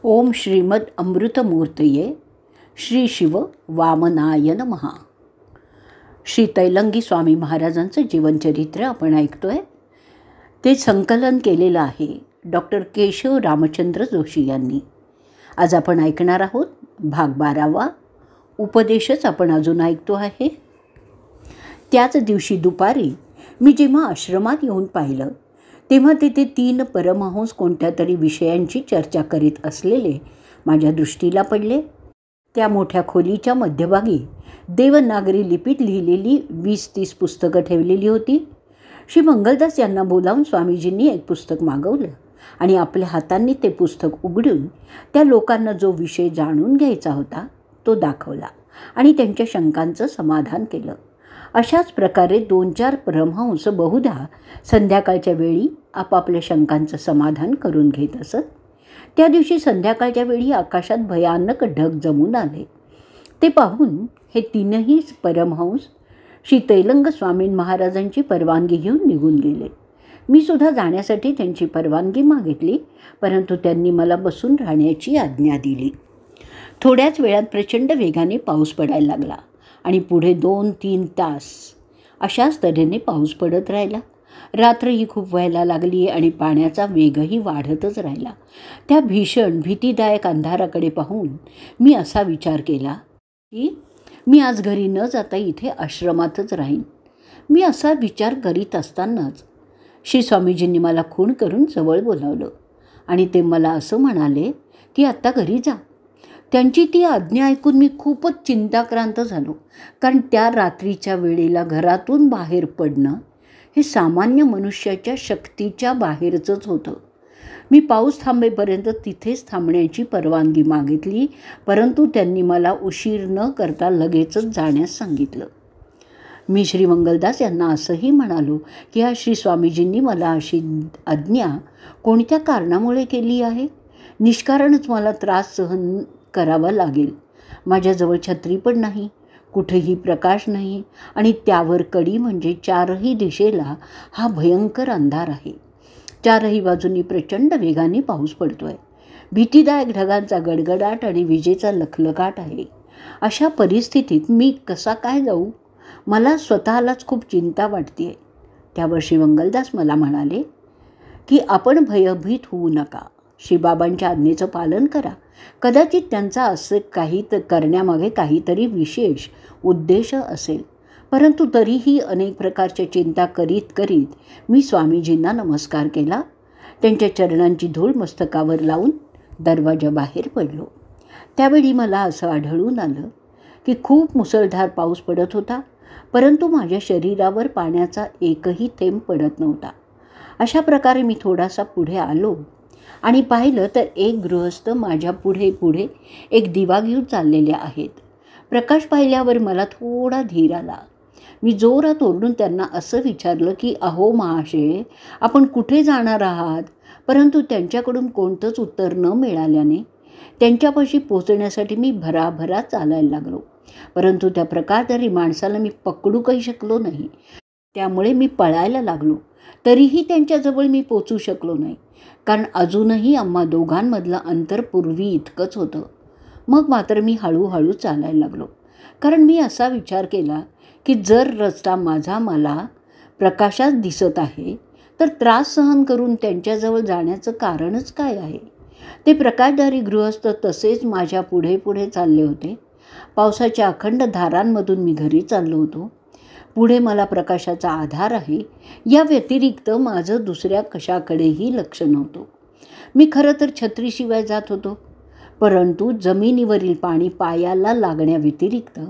ओम श्रीमद अमृतमूर्तये श्री शिव वामनाय नमः. श्री तैलंगी स्वामी महाराजांचं जीवनचरित्र आपण ऐकतोय. ते संकलन केलेलं आहे डॉक्टर केशव रामचंद्र जोशी यांनी. आज आपण ऐकणार आहोत भाग 12वा. उपदेशच आपण अजून ऐकतो आहे. त्याच दिवशी दुपारी मी जेव्हा आश्रमात येऊन पाहिलं तेव्हा तेथे 3 परमहंस कोणत्या तरी विषयांची चर्चा करीत असलेले माझ्या दृष्टीला पडले. त्या मोठ्या खोलीच्या मध्यभागी देवनागरी लिपीत लिहिलेली 20-30 पुस्तकं ठेवलेली होती. श्री मंगलदास यांना बोलावून स्वामीजींनी एक पुस्तक मागवलं आणि आपल्या हातांनी ते पुस्तक उघडून त्या लोकांना जो विषय जाणून घ्यायचा होता तो दाखवला आणि त्यांच्या शंकांचं समाधान केलं. अशाच प्रकारे 2-4 परमहंस बहुधा संध्याकाळच्या वेळी आपापल्या शंकांचं समाधान करून घेत असत. त्या दिवशी संध्याकाळच्या वेळी आकाशात भयानक ढग जमून आले. ते पाहून हे 3ही परमहंस श्री तैलंग स्वामी महाराजांची परवानगी घेऊन निघून गेले. मी सुद्धा जाण्यासाठी त्यांची परवानगी मागितली, परंतु त्यांनी मला बसून राहण्याची आज्ञा दिली. थोड्याच वेळात प्रचंड वेगाने पाऊस पडायला लागला आणि पुढे 2-3 तास अशाच तऱ्हेने पाऊस पडत राहिला. रात्रही खूप व्हायला लागली आणि पाण्याचा वेगही वाढतच राहिला. त्या भीषण भीतीदायक अंधाराकडे पाहून मी असा विचार केला की मी आज घरी न जाता इथे आश्रमातच राहीन. मी असा विचार करीत असतानाच श्री स्वामीजींनी मला खूण करून जवळ बोलावलं आणि ते मला असं म्हणाले की आत्ता घरी जा. त्यांची ती आज्ञा ऐकून मी खूपच चिंताक्रांत झालो, कारण त्या रात्रीच्या वेळेला घरातून बाहेर पडणं हे सामान्य मनुष्याच्या शक्तीच्या बाहेरचंच होतं. मी पाऊस थांबेपर्यंत तिथेच थांबण्याची परवानगी मागितली, परंतु त्यांनी मला उशीर न करता लगेचच जाण्यास सांगितलं. मी श्री मंगलदास यांना असंही म्हणालो की हा श्री स्वामीजींनी मला अशी आज्ञा कोणत्या कारणामुळे केली आहे. निष्कारणच मला त्रास सहन करावा लागेल. माझ्याजवळ छत्री पण नाही, कुठेही प्रकाश नाही आणि त्यावर कडी म्हणजे 4ही दिशेला हा भयंकर अंधार आहे. 4ही बाजूंनी प्रचंड वेगाने पाऊस पडतोय. भीतीदायक ढगांचा गडगडाट आणि विजेचा लखलखाट आहे. अशा परिस्थितीत मी कसा काय जाऊ? मला स्वतःलाच खूप चिंता वाटते. त्यावर श्री मंगलदास मला म्हणाले की आपण भयभीत होऊ नका. श्रीबाबांच्या आज्ञेचं पालन करा. कदाचित त्यांचा असं काही करण्यामागे काहीतरी विशेष उद्देश असेल. परंतु तरीही अनेक प्रकारच्या चिंता करीत मी स्वामीजींना नमस्कार केला. त्यांच्या चरणांची धूळ मस्तकावर लावून दरवाजाबाहेर पडलो. त्यावेळी मला असं आढळून आलं की खूप मुसळधार पाऊस पडत होता, परंतु माझ्या शरीरावर पाण्याचा एकही थेंब पडत नव्हता. अशा प्रकारे मी थोडासा पुढे आलो आणि पाहिलं तर एक गृहस्थ माझ्या पुढे एक दिवा घेऊन चाललेले आहेत. प्रकाश पाहिल्यावर मला थोडा धीर आला. मी जोरात ओरडून त्यांना असं विचारलं की अहो महाशय, आपण कुठे जाणार आहात? परंतु त्यांच्याकडून कोणतंच उत्तर न मिळाल्याने त्यांच्यापाशी पोचण्यासाठी मी भराभरा चालायला लागलो. परंतु त्या प्रकारधारी माणसाला मी पकडू काही शकलो नाही. त्यामुळे मी पळायला लागलो. तरीही त्यांच्याजवळ मी पोचू शकलो नाही, कारण अजूनही आम्हा दोघांमधलं अंतर पूर्वी इतकंच होतं. मग मात्र मी हळूहळू चालायला लागलो, कारण मी असा विचार केला की जर रस्ता मला प्रकाशात दिसत आहे तर त्रास सहन करून त्यांच्याजवळ जाण्याचं कारणच काय आहे. ते प्रकाशधारी गृहस्थ तसेच माझ्या पुढे चालले होते. पावसाच्या अखंड धारांमधून मी घरी चाललो होतो. पुढे मला प्रकाशाचा आधार आहे, या व्यतिरिक्त माझं दुसऱ्या कशाकडेही लक्ष नव्हतं. मी खरं तर छत्रीशिवाय जात होतो, परंतु जमिनीवरील पाणी पायाला लागण्याव्यतिरिक्त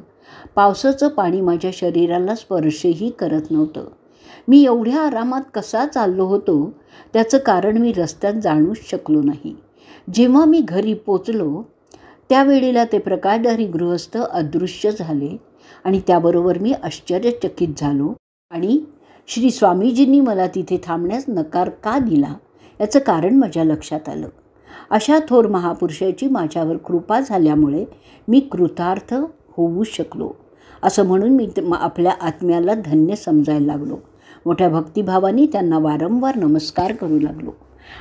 पावसाचं पाणी माझ्या शरीराला स्पर्शही करत नव्हतं. मी एवढ्या आरामात कसा चाललो होतो त्याचं कारण मी रस्त्यात जाणूच शकलो नाही. जेव्हा मी घरी पोचलो त्यावेळेला ते प्रकाशधारी गृहस्थ अदृश्य झाले आणि त्याबरोबर मी आश्चर्यचकित झालो आणि श्री स्वामीजींनी मला तिथे थांबण्यास नकार का दिला याचं कारण माझ्या लक्षात आलं. अशा थोर महापुरुषाची माझ्यावर कृपा झाल्यामुळे मी कृतार्थ होऊ शकलो असं म्हणून मी आपल्या आत्म्याला धन्य समजायला लागलो. मोठ्या भक्तिभावाने त्यांना वारंवार नमस्कार करू लागलो.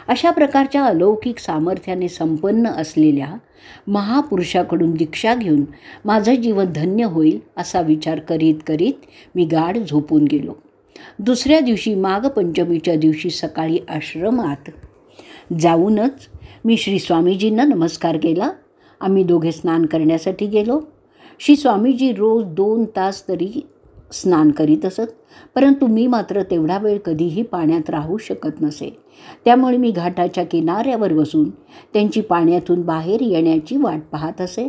अशा प्रकारच्या अलौकिक सामर्थ्याने संपन्न असलेल्या महापुरुषाकडून दीक्षा घेऊन माझं जीवन धन्य होईल असा विचार करीत करीत मी गाढ झोपून गेलो. दुसऱ्या दिवशी माघ पंचमीच्या दिवशी सकाळी आश्रमात जाऊनच मी श्री स्वामीजींना नमस्कार केला. आम्ही दोघे स्नान करण्यासाठी गेलो. श्री स्वामीजी रोज 2 तास तरी स्नान करीत असत, परंतु मी मात्र तेवढा वेळ कधीही पाण्यात राहू शकत नसे. त्यामुळे मी घाटाच्या किनाऱ्यावर बसून त्यांची पाण्यातून बाहेर येण्याची वाट पाहत असे.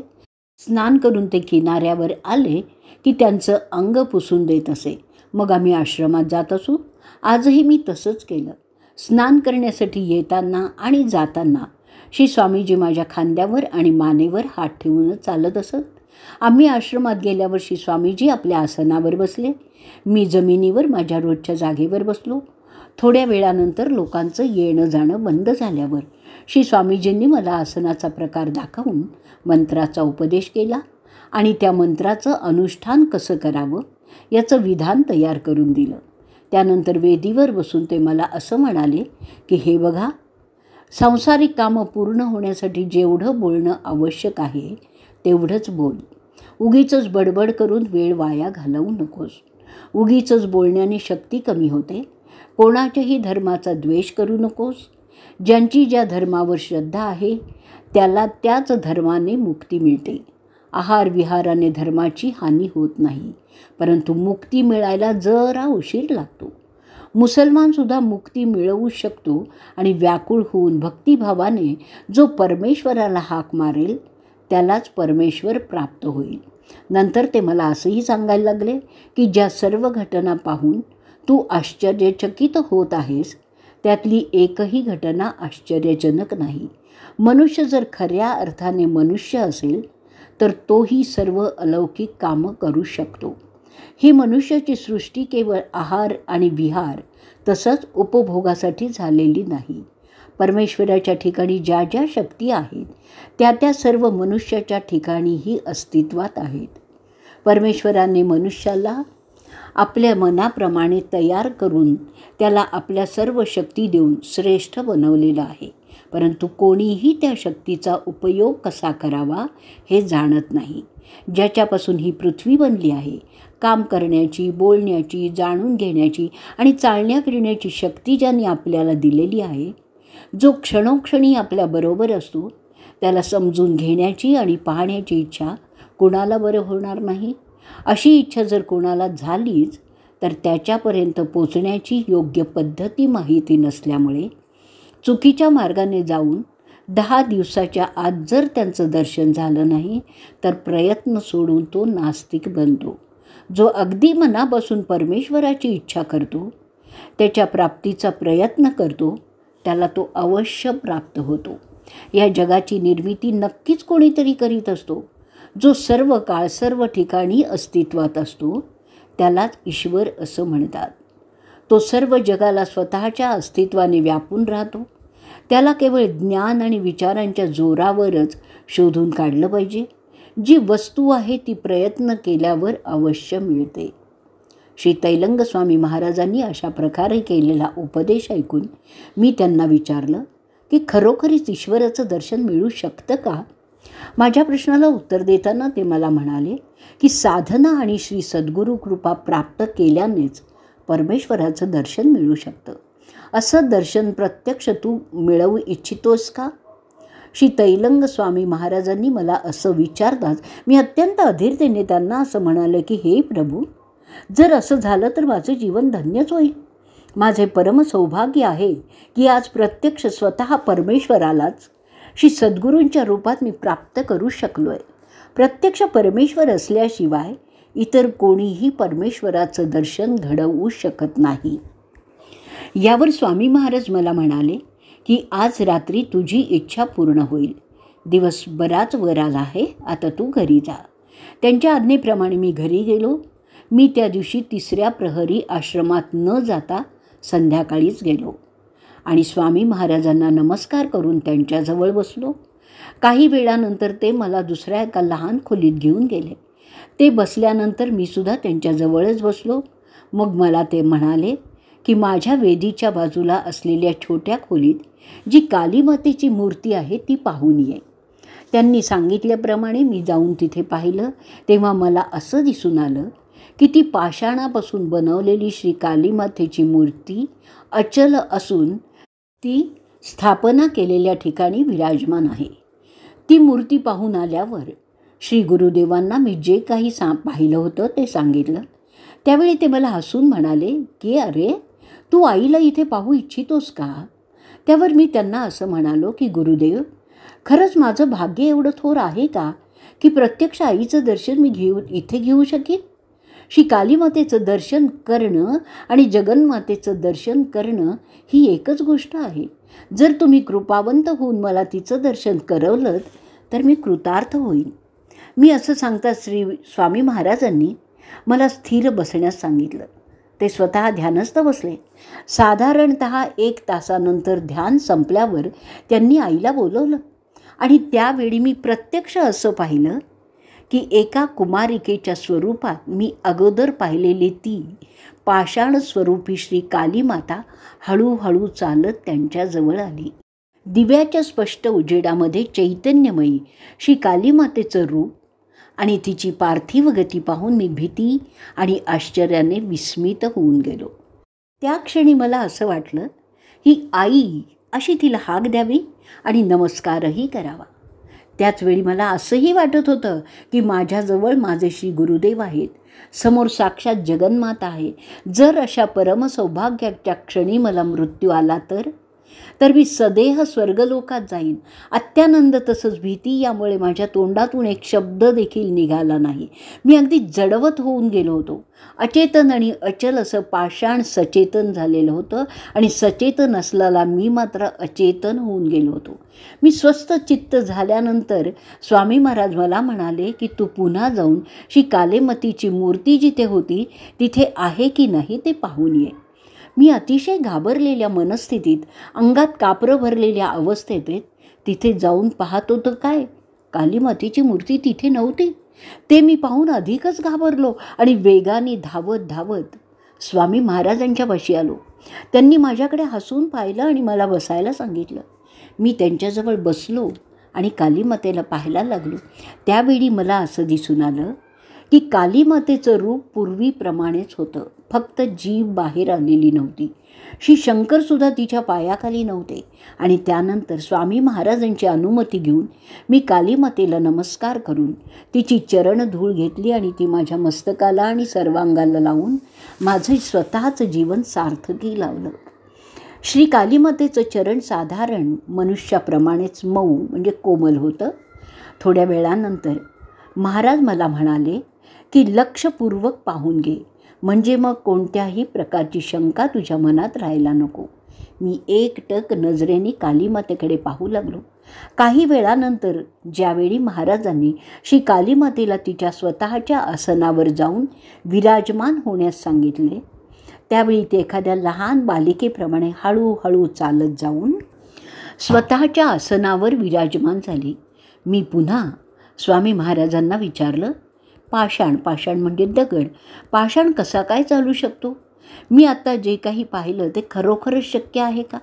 स्नान करून ते किनाऱ्यावर आले की त्यांचं अंग पुसून देत असे. मग आम्ही आश्रमात जात असू. आजही मी तसंच केलं. स्नान करण्यासाठी येताना आणि जाताना श्री स्वामीजी माझ्या खांद्यावर आणि मानेवर हात ठेवूनच चालत असत. आम्ही आश्रमात गेल्यावर श्री स्वामीजी आपल्या आसनावर बसले. मी जमिनीवर माझ्या रोजच्या जागेवर बसलो. थोड्या वेळानंतर लोकांचं येणं जाणं बंद झाल्यावर श्री स्वामीजींनी मला आसनाचा प्रकार दाखवून मंत्राचा उपदेश केला आणि त्या मंत्राचं अनुष्ठान कसं करावं याचं विधान तयार करून दिलं. त्यानंतर वेदीवर बसून ते मला असं म्हणाले की हे बघा, सांसारिक कामं पूर्ण होण्यासाठी जेवढं बोलणं आवश्यक आहे तेवढंच बोल. उगीचच बडबड करून वेळ वाया घालवू नकोस. उगीचच बोलण्याने शक्ती कमी होते. कोणाच्याही धर्माचा द्वेष करू नकोस. ज्यांची ज्या धर्मावर श्रद्धा आहे त्याला त्याच धर्माने मुक्ती मिळते. आहार विहाराने धर्माची हानी होत नाही, परंतु मुक्ती मिळायला जरा उशीर लागतो. मुसलमानसुद्धा मुक्ती मिळवू शकतो आणि व्याकुळ होऊन भक्तिभावाने जो परमेश्वराला हाक मारेल त्यालाच परमेश्वर प्राप्त होईल. नंतर ते मला असंही सांगायला लागले की ज्या सर्व घटना पाहून तू आश्चर्यचकित होत आहेस त्यातली एकही घटना आश्चर्यजनक नाही. मनुष्य जर खऱ्या अर्थाने मनुष्य असेल तर तोही सर्व अलौकिक कामं करू शकतो. ही मनुष्याची सृष्टी केवळ आहार आणि विहार तसंच उपभोगासाठी झालेली नाही. परमेश्वराच्या ठिकाणी ज्या ज्या शक्ती आहेत त्या त्या सर्व मनुष्याच्या ठिकाणीही अस्तित्वात आहेत. परमेश्वराने मनुष्याला आपल्या मनाप्रमाणे तयार करून त्याला आपल्या सर्व शक्ती देऊन श्रेष्ठ बनवलेलं आहे, परंतु कोणीही त्या शक्तीचा उपयोग कसा करावा हे जाणत नाही. ज्याच्यापासून ही पृथ्वी बनली आहे, काम करण्याची, बोलण्याची, जाणून घेण्याची आणि चालण्या फिरण्याची शक्ती ज्यांनी आपल्याला दिलेली आहे, जो क्षणोक्षणी आपल्याबरोबर असतो, त्याला समजून घेण्याची आणि पाहण्याची इच्छा कोणाला बरं होणार नाही. अशी इच्छा जर कोणाला झालीच तर त्याच्यापर्यंत पोचण्याची योग्य पद्धती माहिती नसल्यामुळे चुकीच्या मार्गाने जाऊन 10 दिवसाच्या आत जर त्यांचं दर्शन झालं नाही तर प्रयत्न सोडून तो नास्तिक बनतो. जो अगदी मनापासून परमेश्वराची इच्छा करतो, त्याच्या प्राप्तीचा प्रयत्न करतो, त्याला तो अवश्य प्राप्त होतो. या जगाची निर्मिती नक्कीच कोणीतरी करीत असतो. जो सर्व काळ सर्व ठिकाणी अस्तित्वात असतो त्यालाच ईश्वर असं म्हणतात. तो सर्व जगाला स्वतःच्या अस्तित्वाने व्यापून राहतो. त्याला केवळ ज्ञान आणि विचारांच्या जोरावरच शोधून काढलं पाहिजे. जी वस्तू आहे ती प्रयत्न केल्यावर अवश्य मिळते. श्री तैलंग स्वामी महाराजांनी अशा प्रकारे केलेला उपदेश ऐकून मी त्यांना विचारलं की खरोखरीच ईश्वराचं दर्शन मिळू शकतं का? माझ्या प्रश्नाला उत्तर देताना ते मला म्हणाले की साधना आणि श्री सद्गुरू कृपा प्राप्त केल्यानेच परमेश्वराचं दर्शन मिळू शकतं. असं दर्शन प्रत्यक्ष तू मिळवू इच्छितोस का? श्री तैलंग स्वामी महाराजांनी मला असं विचारताच मी अत्यंत अधीरतेने त्यांना असं म्हणाले की हे प्रभू, जर असं झालं तर माझं जीवन धन्यच होईल. माझे परम सौभाग्य आहे की आज प्रत्यक्ष स्वतः परमेश्वरालाच श्री सद्गुरूंच्या रूपात मी प्राप्त करू शकलो आहे. प्रत्यक्ष परमेश्वर असल्याशिवाय इतर कोणीही परमेश्वराचं दर्शन घडवू शकत नाही. यावर स्वामी महाराज मला म्हणाले की आज रात्री तुझी इच्छा पूर्ण होईल. दिवस बराच वर आला आहे, आता तू घरी जा. त्यांच्या आज्ञेप्रमाणे मी घरी गेलो. मी त्या दिवशी 3ऱ्या प्रहरी आश्रमात न जाता संध्याकाळीच गेलो आणि स्वामी महाराजांना नमस्कार करून त्यांच्याजवळ बसलो. काही वेळानंतर ते मला दुसऱ्या एका लहान खोलीत घेऊन गेले. ते बसल्यानंतर मी सुद्धा त्यांच्याजवळच बसलो. मग मला ते म्हणाले की माझ्या वेदीच्या बाजूला असलेल्या छोट्या खोलीत जी कालीमातेची मूर्ती आहे ती पाहून ये. त्यांनी सांगितल्याप्रमाणे मी जाऊन तिथे पाहिलं तेव्हा मला असं दिसून आलं की ती पाषाणापासून बनवलेली श्री कालीमातेची मूर्ती अचल असून ती स्थापना केलेल्या ठिकाणी विराजमान आहे. ती मूर्ती पाहून आल्यावर श्री गुरुदेवांना मी जे काही पाहिलं होतं ते सांगितलं. त्यावेळी ते मला हसून म्हणाले की अरे, तू आईला इथे पाहू इच्छितोस का? त्यावर मी त्यांना असं म्हणालो की गुरुदेव, खरंच माझं भाग्य एवढं थोर आहे का की प्रत्यक्ष आईचं दर्शन मी इथे घेऊ शकेन? श्री कालीमातेचं दर्शन करणं आणि जगन्मातेचं दर्शन करणं ही एकच गोष्ट आहे. जर तुम्ही कृपावंत होऊन मला तिचं दर्शन करवलं तर मी कृतार्थ होईन. मी असं सांगता श्री स्वामी महाराजांनी मला स्थिर बसण्यास सांगितलं. ते स्वतः ध्यानस्थ बसले. साधारणत 1 तासानंतर ध्यान संपल्यावर त्यांनी आईला बोलवलं आणि त्यावेळी मी प्रत्यक्ष असं पाहिलं की एका कुमारिकेच्या स्वरूपात मी अगोदर पाहिलेली ती पाषाण स्वरूपी श्री कालीमाता हळूहळू चालत त्यांच्याजवळ आली. दिव्याच्या स्पष्ट उजेडामध्ये चैतन्यमयी श्री कालीमातेचं रूप आणि तिची पार्थिव गती पाहून मी भीती आणि आश्चर्याने विस्मित होऊन गेलो. त्या क्षणी मला असं वाटलं ही आई अशी तिला हाक द्यावी आणि नमस्कारही करावा. त्याच वेळी मला असंही वाटत होतं की माझ्याजवळ माझे श्री गुरुदेव आहेत, समोर साक्षात जगन्माता आहे. जर अशा परमसौभाग्याच्या क्षणी मला मृत्यू आला तर मी सदेह स्वर्गलोकात जाईन. अत्यानंद तसंच भीती यामुळे माझ्या तोंडातून एक शब्द देखील निघाला नाही. मी अगदी जडवत होऊन गेलो होतो. अचेतन आणि अचल असं पाषाण सचेतन झालेलं होतं आणि सचेतन असलेला मी मात्र अचेतन होऊन गेलो होतो. मी स्वस्थ चित्त झाल्यानंतर स्वामी महाराज मला म्हणाले की तू पुन्हा जाऊन श्री कालीमातेची मूर्ती जिथे होती तिथे आहे की नाही ते पाहून ये. मी अतिशय घाबरलेल्या मनस्थितीत, अंगात कापरं भरलेल्या अवस्थेत तिथे जाऊन पाहत होतं काय, कालीमातेची मूर्ती तिथे नव्हती. ते मी पाहून अधिकच घाबरलो आणि वेगाने धावत स्वामी महाराजांच्या पाशी आलो. त्यांनी माझ्याकडे हसून पाहिलं आणि मला बसायला सांगितलं. मी त्यांच्याजवळ बसलो आणि कालीमातेला पाहायला लागलो. त्यावेळी मला असं दिसून आलं की कालीमातेचं रूप पूर्वीप्रमाणेच होतं, फक्त जीभ बाहेर आलेली नव्हती. श्री शंकरसुद्धा तिच्या पायाखाली नव्हते. आणि त्यानंतर स्वामी महाराजांची अनुमती घेऊन मी कालीमातेला नमस्कार करून तिची चरणधूळ घेतली आणि ती माझ्या मस्तकाला आणि सर्वांगाला लावून माझं स्वतःचं जीवन सार्थकी लावलं. श्री कालीमातेचं चरण साधारण मनुष्याप्रमाणेच मऊ म्हणजे कोमल होतं. थोड्या वेळानंतर महाराज मला म्हणाले की लक्षपूर्वक पाहून घे, म्हणजे मग कोणत्याही प्रकारची शंका तुझ्या मनात राहायला नको. मी एकटक नजरेने कालीमातेकडे पाहू लागलो. काही वेळानंतर ज्यावेळी महाराजांनी श्री कालीमातेला तिच्या स्वतःच्या आसनावर जाऊन विराजमान होण्यास सांगितले, त्यावेळी ती एखाद्या लहान बालिकेप्रमाणे हळूहळू चालत जाऊन स्वतःच्या आसनावर विराजमान झाली. मी पुन्हा स्वामी महाराजांना विचारलं, पाषाण म्हणजे दगड, पाषाण कसा काय चालू शकतो? मी आत्ता जे काही पाहिलं ते खरोखरच शक्य आहे का?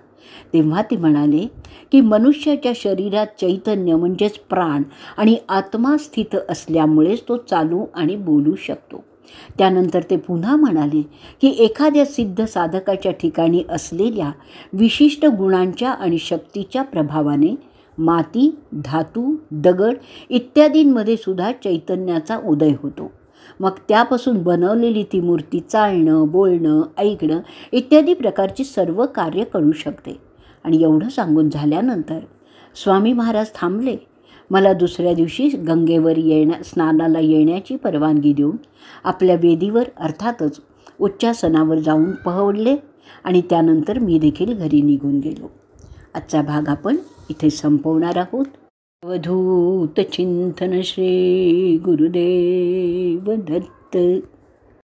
तेव्हा ते म्हणाले की मनुष्याच्या शरीरात चैतन्य म्हणजेच प्राण आणि आत्मा स्थित असल्यामुळेच तो चालू आणि बोलू शकतो. त्यानंतर ते पुन्हा म्हणाले की एखाद्या सिद्ध साधकाच्या ठिकाणी असलेल्या विशिष्ट गुणांच्या आणि शक्तीच्या प्रभावाने माती, धातू, दगड इत्यादींमध्ये सुद्धा चैतन्याचा उदय होतो. मग त्यापासून बनवलेली ती मूर्ती चालणं, बोलणं, ऐकणं इत्यादी प्रकारची सर्व कार्य करू शकते. आणि एवढं सांगून झाल्यानंतर स्वामी महाराज थांबले. मला दुसऱ्या दिवशी गंगेवर स्नानाला येण्याची परवानगी देऊन आपल्या वेदीवर अर्थातच उच्चासनावर जाऊन पहवडले आणि त्यानंतर मी देखील घरी निघून गेलो. आजचा भाग आपण इथे संपवणार आहोत. अवधूत चिंतन श्री गुरुदेव दत्त.